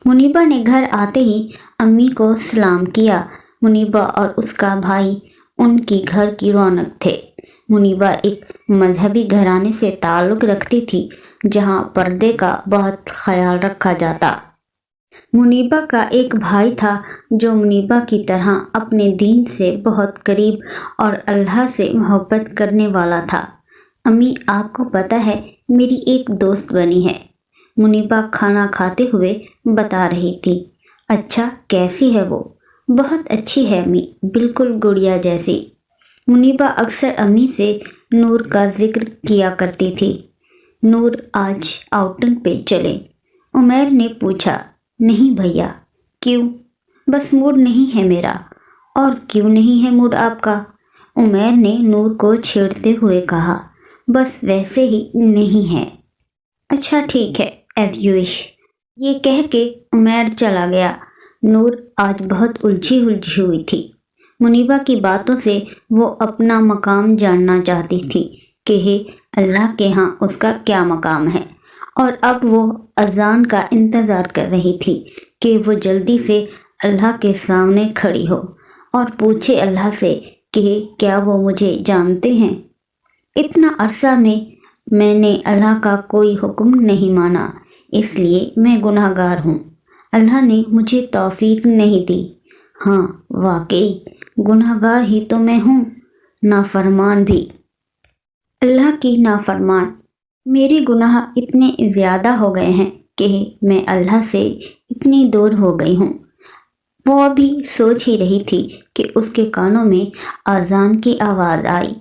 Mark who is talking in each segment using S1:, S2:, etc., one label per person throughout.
S1: मुनीबा ने घर आते ही अम्मी को सलाम किया। मुनीबा और उसका भाई उनकी घर की रौनक थे। मुनीबा एक मजहबी घराने से ताल्लुक़ रखती थी, जहाँ पर्दे का बहुत ख्याल रखा जाता। मुनीबा का एक भाई था जो मुनीबा की तरह अपने दीन से बहुत करीब और अल्लाह से मोहब्बत करने वाला था। अम्मी, आपको पता है मेरी एक दोस्त बनी है, मुनीबा खाना खाते हुए बता रही थी। अच्छा, कैसी है वो? बहुत अच्छी है अम्मी, बिल्कुल गुड़िया जैसी। मुनीबा अक्सर अम्मी से नूर का जिक्र किया करती थी। नूर आज आउटिंग पे चले? उमैर ने पूछा। नहीं भैया। क्यों? बस मूड नहीं है मेरा। और क्यों नहीं है मूड आपका? उमैर ने नूर को छेड़ते हुए कहा। बस वैसे ही नहीं है। अच्छा ठीक है, एज यू विश। ये कह के उमैर चला गया। नूर आज बहुत उलझी उलझी हुई थी। मुनीबा की बातों से वो अपना मकाम जानना चाहती थी कि हे अल्लाह के यहाँ उसका क्या मकाम है, और अब वो अजान का इंतज़ार कर रही थी कि वो जल्दी से अल्लाह के सामने खड़ी हो और पूछे अल्लाह से कि क्या वो मुझे जानते हैं। इतना अरसा में मैंने अल्लाह का कोई हुक्म नहीं माना, इसलिए मैं गुनाहगार हूँ। अल्लाह ने मुझे तौफीक नहीं दी। हाँ, वाकई गुनाहगार ही तो मैं हूँ, नाफरमान भी, अल्लाह की नाफरमान। मेरे गुनाह इतने ज़्यादा हो गए हैं कि मैं अल्लाह से इतनी दूर हो गई हूँ। वो अभी सोच ही रही थी कि उसके कानों में अजान की आवाज़ आई।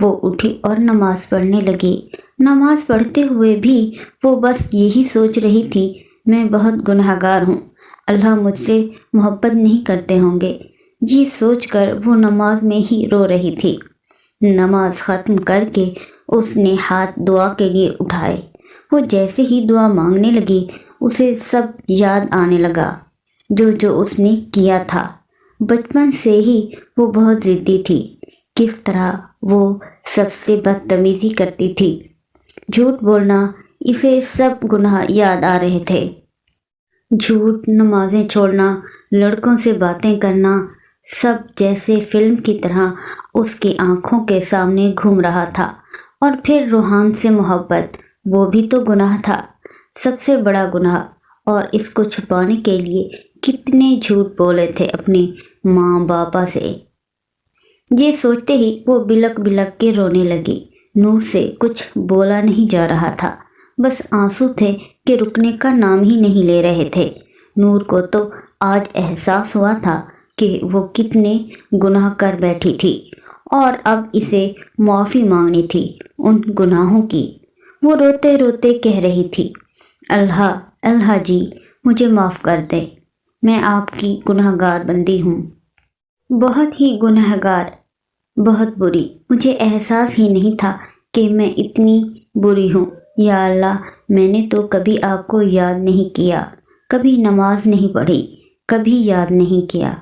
S1: वो उठी और नमाज़ पढ़ने लगी। नमाज़ पढ़ते हुए भी वो बस यही सोच रही थी, मैं बहुत गुनाहगार हूँ, अल्लाह मुझसे मोहब्बत नहीं करते होंगे। ये सोचकर वो नमाज में ही रो रही थी। नमाज ख़त्म करके उसने हाथ दुआ के लिए उठाए। वो जैसे ही दुआ मांगने लगी, उसे सब याद आने लगा जो जो उसने किया था। बचपन से ही वो बहुत ज़िद्दी थी। किस तरह वो सबसे बदतमीज़ी करती थी, झूठ बोलना, इसे सब गुनाह याद आ रहे थे। झूठ, नमाज़ें छोड़ना, लड़कों से बातें करना, सब जैसे फिल्म की तरह उसकी आंखों के सामने घूम रहा था। और फिर रूहान से मोहब्बत, वो भी तो गुनाह था, सबसे बड़ा गुनाह। और इसको छुपाने के लिए कितने झूठ बोले थे अपने माँ बापा से। ये सोचते ही वो बिलक बिलक के रोने लगी। नूर से कुछ बोला नहीं जा रहा था, बस आंसू थे कि रुकने का नाम ही नहीं ले रहे थे। नूर को तो आज एहसास हुआ था कि वो कितने गुनाह कर बैठी थी और अब इसे माफ़ी मांगनी थी उन गुनाहों की। वो रोते रोते कह रही थी, अल्लाह अल्लाह जी, मुझे माफ़ कर दे, मैं आपकी गुनाहगार बंदी हूँ, बहुत ही गुनाहगार, बहुत बुरी। मुझे एहसास ही नहीं था कि मैं इतनी बुरी हूँ। या अल्लाह, मैंने तो कभी आपको याद नहीं किया, कभी नमाज नहीं पढ़ी, कभी याद नहीं किया।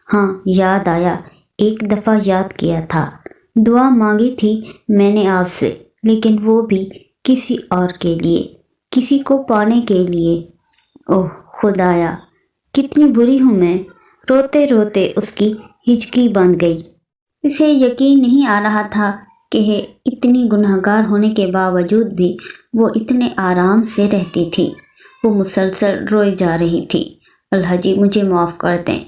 S1: हाँ, याद आया, एक दफ़ा याद किया था, दुआ मांगी थी मैंने आपसे, लेकिन वो भी किसी और के लिए, किसी को पाने के लिए। ओह खुदाया, कितनी बुरी हूँ मैं। रोते रोते उसकी हिचकी बंध गई। इसे यकीन नहीं आ रहा था कि इतनी गुनहगार होने के बावजूद भी वो इतने आराम से रहती थी। वो मुसलसल रोए जा रही थी, अल्लाह जी मुझे माफ़ कर दें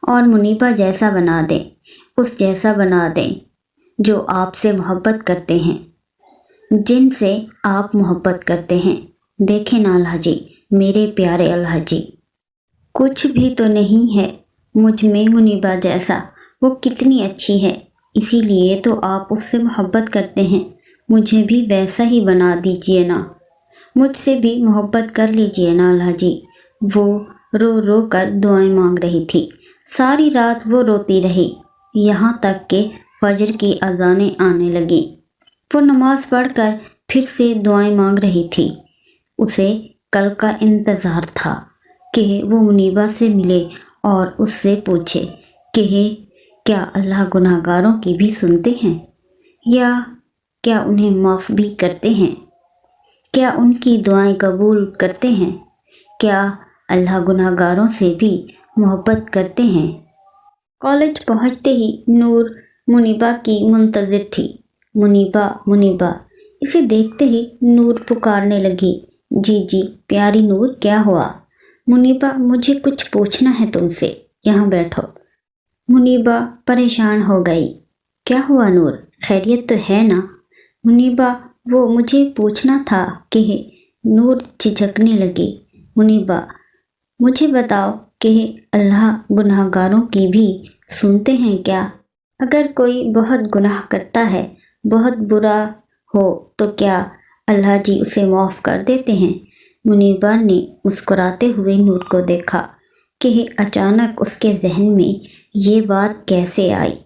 S1: और मुनीबा जैसा बना दें, उस जैसा बना दें जो आपसे मोहब्बत करते हैं, जिनसे आप मोहब्बत करते हैं। देखें ना अल्लाह जी, मेरे प्यारे अल्लाह जी, कुछ भी तो नहीं है मुझ में मुनीबा जैसा। वो कितनी अच्छी है, इसीलिए तो आप उससे मोहब्बत करते हैं। मुझे भी वैसा ही बना दीजिए ना, मुझसे भी मोहब्बत कर लीजिए ना अल्लाह जी। वो रो रो कर दुआएं मांग रही थी। सारी रात वो रोती रही, यहाँ तक कि फजर की अज़ानें आने लगी। वो नमाज पढ़कर फिर से दुआएं मांग रही थी। उसे कल का इंतज़ार था कि वो मुनीबा से मिले और उससे पूछे कि क्या अल्लाह गुनाहगारों की भी सुनते हैं, या क्या उन्हें माफ़ भी करते हैं, क्या उनकी दुआएं कबूल करते हैं, क्या अल्लाह गुनाहगारों से भी मोहब्बत करते हैं। कॉलेज पहुंचते ही नूर मुनीबा की मुंतज़िर थी। मुनीबा मुनीबा, इसे देखते ही नूर पुकारने लगी। जी जी प्यारी नूर, क्या हुआ? मुनीबा, मुझे कुछ पूछना है तुमसे, यहाँ बैठो। मुनीबा परेशान हो गई। क्या हुआ नूर, खैरियत तो है ना? मुनीबा, वो मुझे पूछना था कि नूर झिझकने लगी। मुनीबा, मुझे बताओ कि अल्लाह गुनाहगारों की भी सुनते हैं क्या? अगर कोई बहुत गुनाह करता है, बहुत बुरा हो, तो क्या अल्लाह जी उसे माफ़ कर देते हैं? मुनीबा ने मुस्कुराते हुए नूर को देखा कि अचानक उसके जहन में ये बात कैसे आई,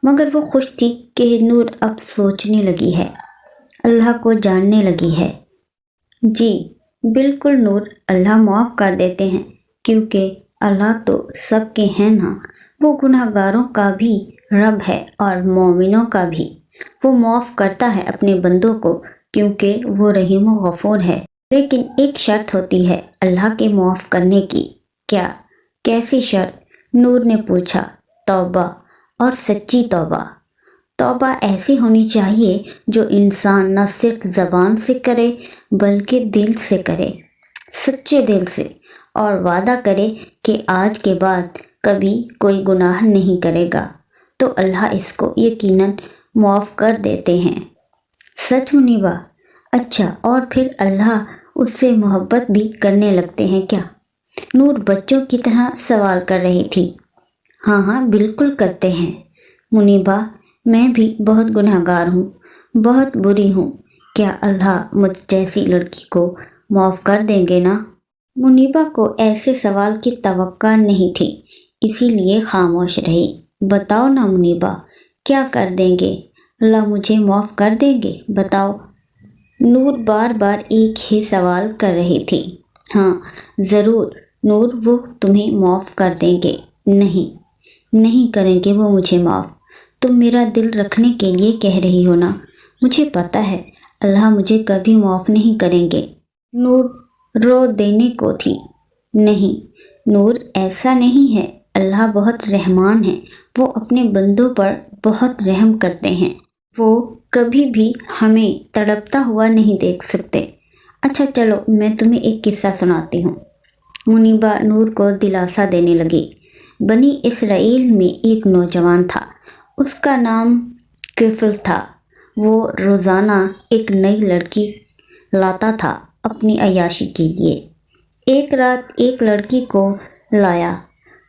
S1: मगर वो खुश थी कि नूर अब सोचने लगी है, अल्लाह को जानने लगी है। जी बिल्कुल नूर, अल्लाह माफ़ कर देते हैं, क्योंकि अल्लाह तो सबके हैं ना। वो गुनाहगारों का भी रब है और मोमिनों का भी। वो माफ़ करता है अपने बंदों को, क्योंकि वो रहीम व गफूर है। लेकिन एक शर्त होती है अल्लाह के माफ़ करने की। क्या? कैसी शर्त? नूर ने पूछा। तौबा, और सच्ची तौबा। तौबा ऐसी होनी चाहिए जो इंसान न सिर्फ ज़बान से करे बल्कि दिल से करे, सच्चे दिल से, और वादा करे कि आज के बाद कभी कोई गुनाह नहीं करेगा, तो अल्लाह इसको यकीनन माफ़ कर देते हैं। सच मुनीबा? अच्छा, और फिर अल्लाह उससे मोहब्बत भी करने लगते हैं क्या? नूर बच्चों की तरह सवाल कर रही थी। हाँ हाँ बिल्कुल करते हैं मुनीबा, मैं भी बहुत गुनहगार हूँ, बहुत बुरी हूँ। क्या अल्लाह मुझ जैसी लड़की को माफ़ कर देंगे ना? मुनीबा को ऐसे सवाल की तवक्का नहीं थी, इसीलिए खामोश रही। बताओ ना मुनीबा, क्या कर देंगे? अल्लाह मुझे माफ़ कर देंगे, बताओ। नूर बार बार एक ही सवाल कर रही थी। हाँ ज़रूर नूर, वो तुम्हें माफ़ कर देंगे। नहीं, नहीं करेंगे वो मुझे माफ़। तुम मेरा दिल रखने के लिए कह रही हो ना? मुझे पता है अल्लाह मुझे कभी माफ़ नहीं करेंगे। नूर रो देने को थी। नहीं नूर, ऐसा नहीं है, अल्लाह बहुत रहमान है, वो अपने बंदों पर बहुत रहम करते हैं। वो कभी भी हमें तड़पता हुआ नहीं देख सकते। अच्छा चलो, मैं तुम्हें एक किस्सा सुनाती हूँ। मुनीबा नूर को दिलासा देने लगी। बनी इसराइल में एक नौजवान था, उसका नाम किफल था। वो रोज़ाना एक नई लड़की लाता था अपनी अय्याशी के लिए। एक रात एक लड़की को लाया।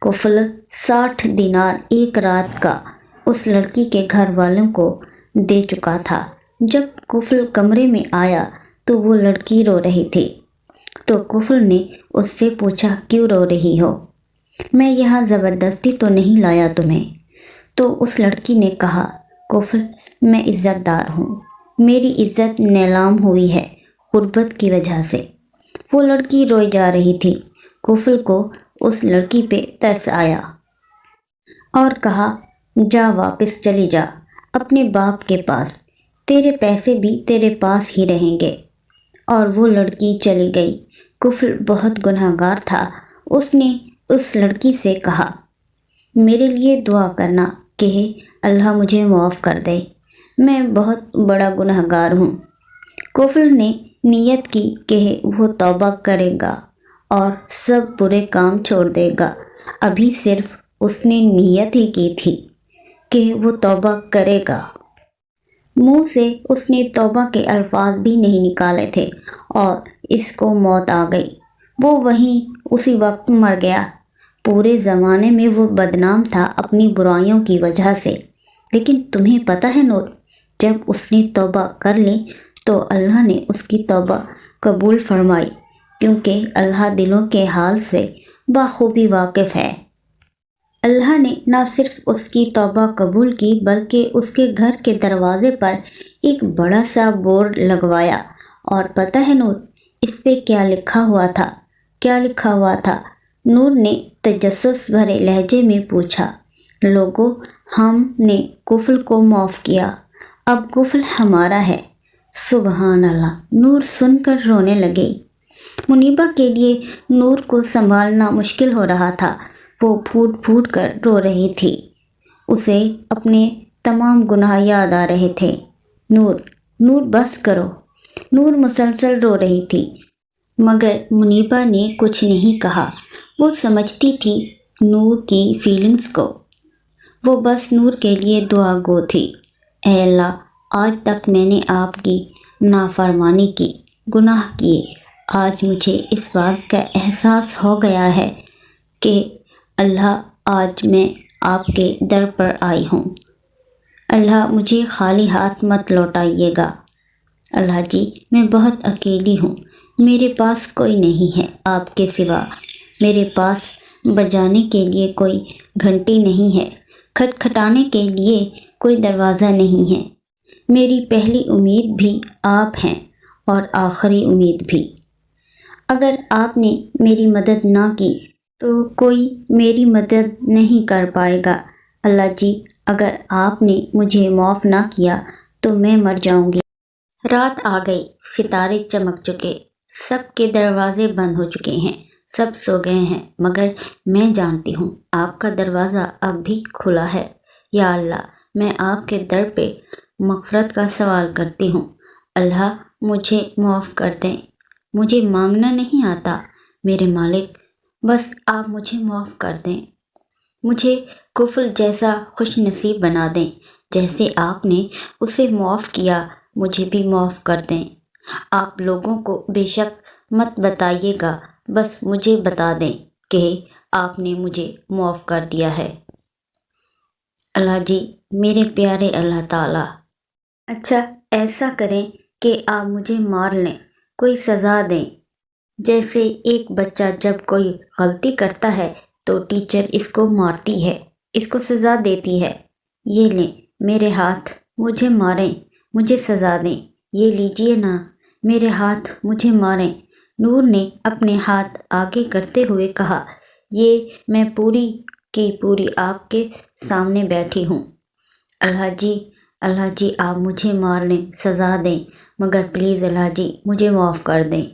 S1: कुफल 60 दिनार एक रात का उस लड़की के घर वालों को दे चुका था। जब कुफल कमरे में आया तो वो लड़की रो रही थी। तो कुफल ने उससे पूछा, क्यों रो रही हो? मैं यहाँ ज़बरदस्ती तो नहीं लाया तुम्हें। तो उस लड़की ने कहा, कुफल मैं इज़्ज़तदार हूँ, मेरी इज़्ज़त नीलाम हुई है गुर्बत की वजह से। वो लड़की रोई जा रही थी। कुफल को उस लड़की पे तरस आया और कहा, जा वापस चली जा अपने बाप के पास, तेरे पैसे भी तेरे पास ही रहेंगे। और वो लड़की चली गई। कुफल बहुत गुनहगार था। उसने उस लड़की से कहा, मेरे लिए दुआ करना कि अल्लाह मुझे माफ़ कर दे, मैं बहुत बड़ा गुनहगार हूँ। कुफल ने नियत की कि वो तौबा करेगा और सब बुरे काम छोड़ देगा। अभी सिर्फ उसने नियत ही की थी कि वो तौबा करेगा। मुंह से उसने तौबा के अल्फाज भी नहीं निकाले थे और इसको मौत आ गई। वो वहीं उसी वक्त मर गया। पूरे ज़माने में वो बदनाम था अपनी बुराइयों की वजह से। लेकिन तुम्हें पता है नूर, जब उसने तौबा कर ली तो अल्लाह ने उसकी तौबा कबूल फरमाई, क्योंकि अल्लाह दिलों के हाल से बाखूबी वाकिफ़ है। अल्लाह ने न सिर्फ उसकी तौबा कबूल की बल्कि उसके घर के दरवाजे पर एक बड़ा सा बोर्ड लगवाया। और पता है नूर, इस पे क्या लिखा हुआ था? क्या लिखा हुआ था? नूर ने तजस्सुस भरे लहजे में पूछा। लोगों, हमने कुफल को माफ़ किया, अब कुफल हमारा है। सुबहान अल्लाह। नूर सुनकर रोने लगी। منیبہ کے لیے نور کو سنبھالنا مشکل ہو رہا تھا۔ وہ پھوٹ پھوٹ کر رو رہی تھی۔ اسے اپنے تمام گناہ یاد آ رہے تھے۔ نور، نور بس کرو۔ نور مسلسل رو رہی تھی، مگر منیبہ نے کچھ نہیں کہا۔ وہ سمجھتی تھی نور کی فیلنگز کو۔ وہ بس نور کے لیے دعا گو تھی۔ اے اللہ، آج تک میں نے آپ کی نافرمانی کی، گناہ کیے۔ آج مجھے اس بات کا احساس ہو گیا ہے کہ اللہ، آج میں آپ کے در پر آئی ہوں۔ اللہ، مجھے خالی ہاتھ مت لوٹائیے گا۔ اللہ جی، میں بہت اکیلی ہوں۔ میرے پاس کوئی نہیں ہے آپ کے سوا۔ میرے پاس بجانے کے لیے کوئی گھنٹی نہیں ہے، کھٹکھٹانے کے لیے کوئی دروازہ نہیں ہے۔ میری پہلی امید بھی آپ ہیں اور آخری امید بھی۔ اگر آپ نے میری مدد نہ کی تو کوئی میری مدد نہیں کر پائے گا۔ اللہ جی، اگر آپ نے مجھے معاف نہ کیا تو میں مر جاؤں گی۔ رات آ گئی، ستارے چمک چکے، سب کے دروازے بند ہو چکے ہیں، سب سو گئے ہیں، مگر میں جانتی ہوں آپ کا دروازہ اب بھی کھلا ہے۔ یا اللہ، میں آپ کے در پہ مغفرت کا سوال کرتی ہوں۔ اللہ، مجھے معاف کر دیں۔ مجھے مانگنا نہیں آتا میرے مالک، بس آپ مجھے معاف کر دیں۔ مجھے کفل جیسا خوش نصیب بنا دیں، جیسے آپ نے اسے معاف کیا مجھے بھی معاف کر دیں۔ آپ لوگوں کو بے شک مت بتائیے گا، بس مجھے بتا دیں کہ آپ نے مجھے معاف کر دیا ہے۔ اللہ جی، میرے پیارے اللہ تعالیٰ، اچھا ایسا کریں کہ آپ مجھے مار لیں، کوئی سزا دیں۔ جیسے ایک بچہ جب کوئی غلطی کرتا ہے تو ٹیچر اس کو مارتی ہے، اس کو سزا دیتی ہے۔ یہ لیں میرے ہاتھ، مجھے ماریں، مجھے سزا دیں۔ یہ لیجئے نا میرے ہاتھ، مجھے ماریں۔ نور نے اپنے ہاتھ آگے کرتے ہوئے کہا، یہ میں پوری کی پوری آپ کے سامنے بیٹھی ہوں۔ اللہ جی، اللہ جی، آپ مجھے مار لیں، سزا دیں، مگر پلیز اللہ جی مجھے معاف کر دیں۔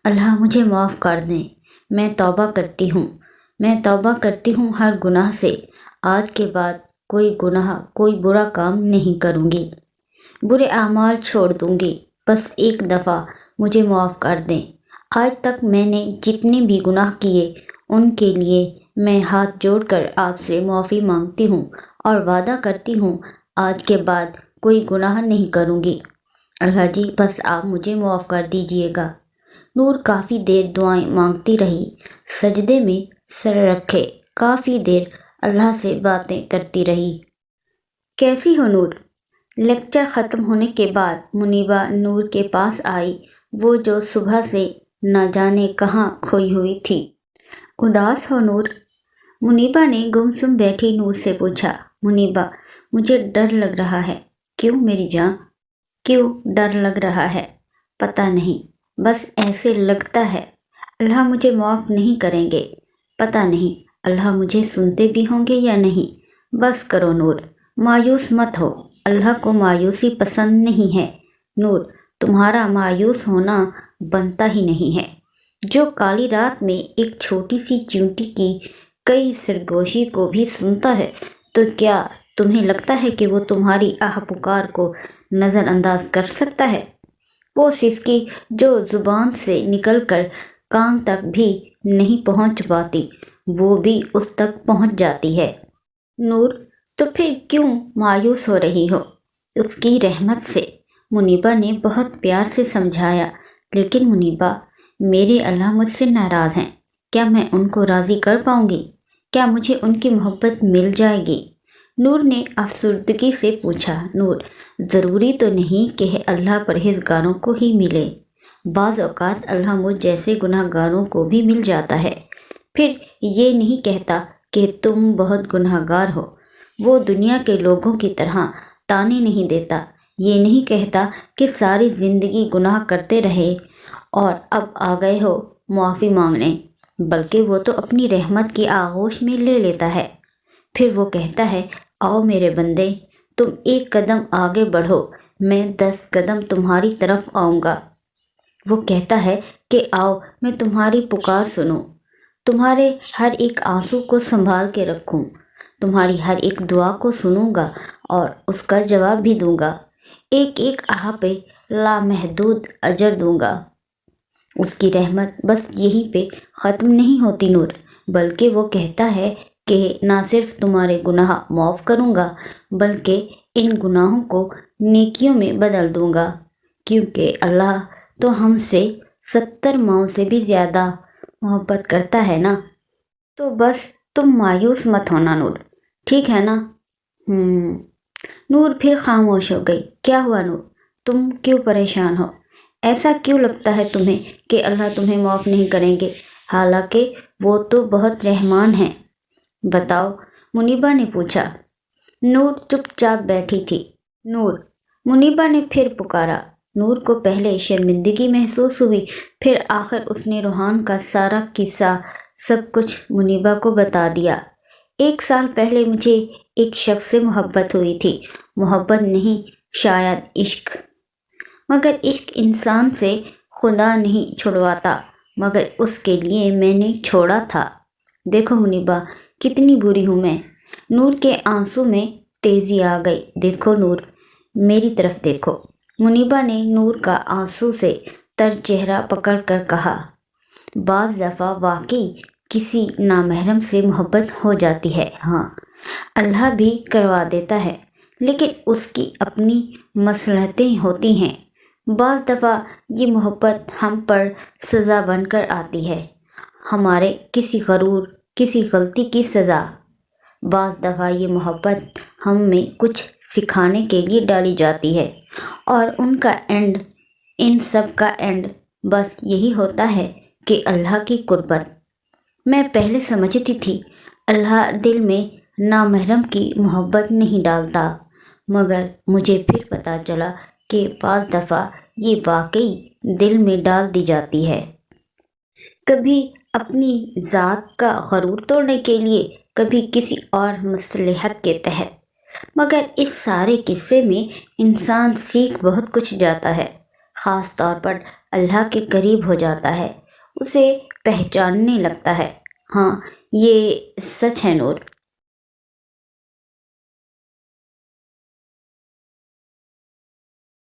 S1: اللہ، مجھے معاف کر دیں۔ میں توبہ کرتی ہوں، میں توبہ کرتی ہوں ہر گناہ سے۔ آج کے بعد کوئی گناہ، کوئی برا کام نہیں کروں گی، برے اعمال چھوڑ دوں گی۔ بس ایک دفعہ مجھے معاف کر دیں۔ آج تک میں نے جتنے بھی گناہ کیے ان کے لیے میں ہاتھ جوڑ کر آپ سے معافی مانگتی ہوں اور وعدہ کرتی ہوں آج کے بعد کوئی گناہ نہیں کروں گی۔ اللہ جی، بس آپ مجھے معاف کر دیجئے گا۔ نور کافی دیر دعائیں مانگتی رہی، سجدے میں سر رکھے کافی دیر اللہ سے باتیں کرتی رہی۔ کیسی ہو نور؟ لیکچر ختم ہونے کے بعد منیبہ نور کے پاس آئی، وہ جو صبح سے نہ جانے کہاں کھوئی ہوئی تھی۔ اداس ہو نور؟ منیبہ نے گمسم بیٹھی نور سے پوچھا۔ منیبہ، مجھے ڈر لگ رہا ہے۔ کیوں میری جان؟ کیوں ڈر لگ رہا ہے؟ پتہ نہیں، بس ایسے لگتا ہے اللہ مجھے معاف نہیں کریں گے۔ پتہ نہیں اللہ مجھے سنتے بھی ہوں گے یا نہیں۔ بس کرو نور، مایوس مت ہو، اللہ کو مایوسی پسند نہیں ہے۔ نور، تمہارا مایوس ہونا بنتا ہی نہیں ہے۔ جو کالی رات میں ایک چھوٹی سی چیونٹی کی کئی سرگوشی کو بھی سنتا ہے، تو کیا تمہیں لگتا ہے کہ وہ تمہاری آہ پکار کو نظر انداز کر سکتا ہے؟ وہ سسکی جو زبان سے نکل کر کان تک بھی نہیں پہنچ پاتی، وہ بھی اس تک پہنچ جاتی ہے۔ نور، تو پھر کیوں مایوس ہو رہی ہو؟ اس کی رحمت سے، منیبہ نے بہت پیار سے سمجھایا۔ لیکن منیبہ، میرے اللہ مجھ سے ناراض ہیں، کیا میں ان کو راضی کر پاؤں گی؟ کیا مجھے ان کی محبت مل جائے گی؟ نور نے افسردگی سے پوچھا۔ نور، ضروری تو نہیں کہ اللہ پرہیزگاروں کو ہی ملے، بعض اوقات اللہ مجھ جیسے گناہ گاروں کو بھی مل جاتا ہے۔ پھر یہ نہیں کہتا کہ تم بہت گناہ گار ہو، وہ دنیا کے لوگوں کی طرح تانے نہیں دیتا۔ یہ نہیں کہتا کہ ساری زندگی گناہ کرتے رہے اور اب آ گئے ہو معافی مانگنے، بلکہ وہ تو اپنی رحمت کی آغوش میں لے لیتا ہے۔ پھر وہ کہتا ہے، آؤ میرے بندے، تم ایک قدم آگے بڑھو، میں 10 قدم تمہاری طرف آؤں گا۔ وہ کہتا ہے کہ آؤ میں تمہاری پکار سنوں، تمہارے ہر ایک آنسو کو سنبھال کے رکھوں، تمہاری ہر ایک دعا کو سنوں گا اور اس کا جواب بھی دوں گا، ایک ایک آہ پہ لامحدود اجر دوں گا۔ اس کی رحمت بس یہیں پہ ختم نہیں ہوتی نور، بلکہ وہ کہتا ہے کہ نہ صرف تمہارے گناہ معاف کروں گا بلکہ ان گناہوں کو نیکیوں میں بدل دوں گا، کیونکہ اللہ تو ہم سے 70 ماؤں سے بھی زیادہ محبت کرتا ہے نا۔ تو بس تم مایوس مت ہونا نور، ٹھیک ہے نا؟ نور پھر خاموش ہو گئی۔ کیا ہوا نور؟ تم کیوں پریشان ہو؟ ایسا کیوں لگتا ہے تمہیں کہ اللہ تمہیں معاف نہیں کریں گے، حالانکہ وہ تو بہت رحمان ہیں؟ بتاؤ، منیبا نے پوچھا۔ نور چپ چاپ بیٹھی تھی۔ نور، منیبا نے پھر پکارا۔ نور کو پہلے شرمندگی محسوس ہوئی، پھر آخر اس نے روحان کا سارا قصہ سب کچھ منیبا کو بتا دیا۔ 1 سال پہلے مجھے ایک شخص سے محبت ہوئی تھی، محبت نہیں شاید عشق، مگر عشق انسان سے خدا نہیں چھڑواتا، مگر اس کے لیے میں نے چھوڑا تھا۔ دیکھو منیبا، کتنی بری ہوں میں۔ نور کے آنسوں میں تیزی آ گئی۔ دیکھو نور، میری طرف دیکھو۔ منیبا نے نور کا آنسو سے تر چہرہ پکڑ کر کہا، بعض دفعہ واقعی کسی نامحرم سے محبت ہو جاتی ہے، ہاں اللہ بھی کروا دیتا ہے، لیکن اس کی اپنی مصلحتیں ہوتی ہیں۔ بعض دفعہ یہ محبت ہم پر سزا بن کر آتی ہے، ہمارے کسی غرور، کسی غلطی کی سزا۔ بعض دفعہ یہ محبت ہم میں کچھ سکھانے کے لیے ڈالی جاتی ہے، اور ان کا اینڈ، ان سب کا اینڈ بس یہی ہوتا ہے کہ اللہ کی قربت۔ میں پہلے سمجھتی تھی اللہ دل میں نامحرم کی محبت نہیں ڈالتا، مگر مجھے پھر پتہ چلا کہ بعض دفعہ یہ واقعی دل میں ڈال دی جاتی ہے، کبھی اپنی ذات کا غرور توڑنے کے لیے، کبھی کسی اور مصلحت کے تحت۔ مگر اس سارے قصے میں انسان سیکھ بہت کچھ جاتا ہے، خاص طور پر اللہ کے قریب ہو جاتا ہے، اسے پہچاننے لگتا ہے۔ ہاں یہ سچ ہے نور،